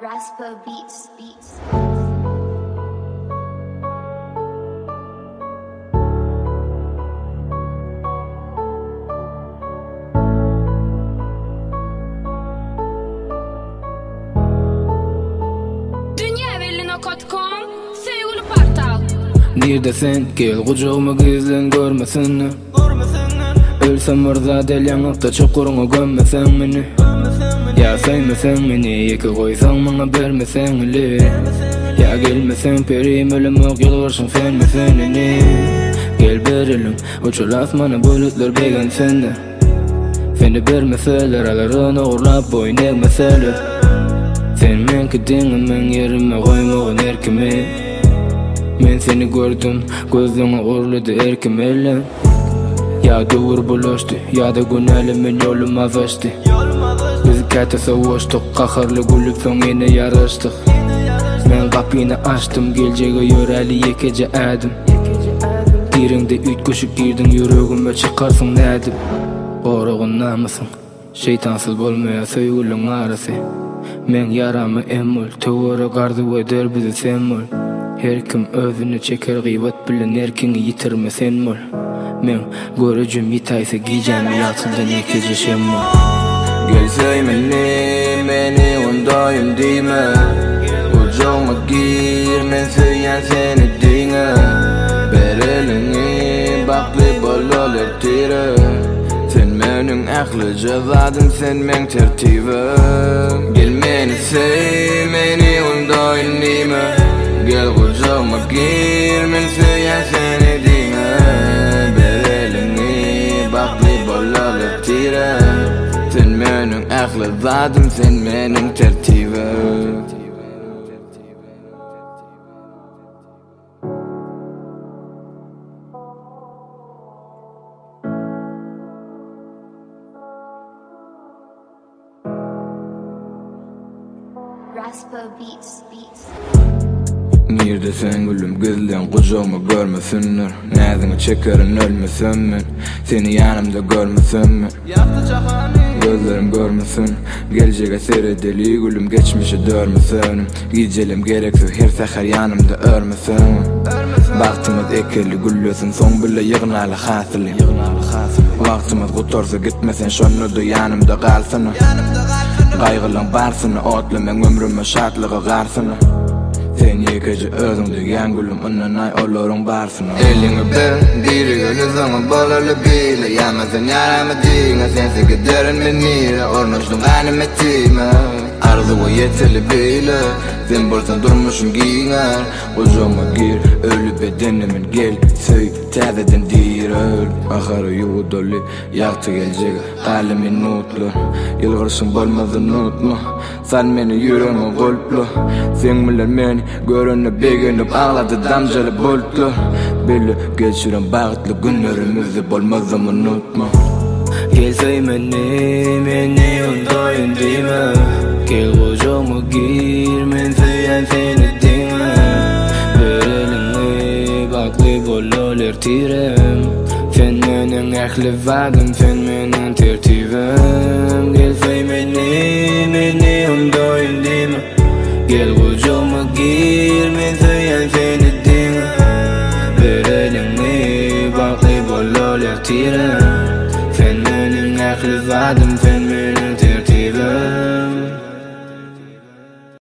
Raspa Beats. Dünyavelino.com Sevgili portal. Neredesin? Gel kucağıma gizlen görmesinler. Ölsem orada del yanıkta çukuruna gömmesen meni. Ya sevmesen meni, iki koysan bana vermesen ile. Ya gelmesen perim ölüm ok yalvarsın sevmesen eni. Gel verelim uçur asmana bulutlar beğen sende. Seni vermeseler alarını uğrap boyun egmeseler. Sen men gidinmen yerime koymağın erkime. Men seni gördüm gözüne uğurladı erkim elle. Ya doğru bulaştı ya da günelimin yolum azlaştı. Biz kate savaştık kaharlı gülüp son yine yarıştık. Men kapını açtım geleceğe yöreli yekece adım. Dirinde üç kuşuk girdin yüreğime çıkarsın nedim. Oruğun namasın şeytansız bolmaya sevgilin arası. Men yaramı emmol tövara gardı eder bizi sen mol. Her kim özünü çeker gıybat bilen erkini yitirme sen mol. Men görücüm yitaysa giyeceğim yatıldan yekece şem mol. Gel sevmeni beni ondayım diyme. Kucağıma gir men söyleyen seni dinle. Ver elini baklı bolol ertire. Sen menin aklı cevadım sen men tertibim. Gel meni sevmeni ondayım diyme. Gel kucağıma gir men söyleyen seni dinle. Ver elini baklı bolol ertire. Sen menin aklı vadım sen menin tertibim. Raspa Beats. Neredesin gülüm gizlen kucağıma görmesinler. Nezini çekerin ölmesin men. Seni yanımda görmesin men. Gözlerim görmesin. Geleceğe seyredeli gülüm geçmişe dörmesin. Gecelim gerekse her seher yanımda örmesin. Vaktimiz ekeli güllesin son bile yığnalı hasılı. Vaktimiz kutursa gitmesen şonu da yanımda kalsın. Kaygılan barsın otlu men ömrüme şartlığı garsın. Sen yekece özüngde gen gülüm ınanay olorun barsın. Elini ben diri gönü zaman bolalı bile. Yamasen yaramı dinle sense giderin menire. Ornaştın anime time arzu o yeteli bile. Sen bolsan durmuşum giyinger. Kucağıma gir ölü bedenimin gel söy tezeden dir öl. Ahara yuvu dolu yaktı gelecek kalimin mutlu. Yılgırsın bolmazı unutma. Sen beni yüreğime golplu. Sen bilen beni görünüp beğenip ağladı damcalı bulutlu. Böyle geçiren bağıtlı günlerimizi bolmazım unutma. Gel sevmeni meni ondayım diyme. Gel kucağıma gir men söyleyen seni dinle. Ver elini baklı bolol ertirem. Sen menin aklı vadım sen menin tertibim. Gel sevmeni meni ondayım diyme. Gel kucağıma gir men söyleyen seni dinle. Ver elini baklı bolol ertirem. Sen menin aklı vadım sen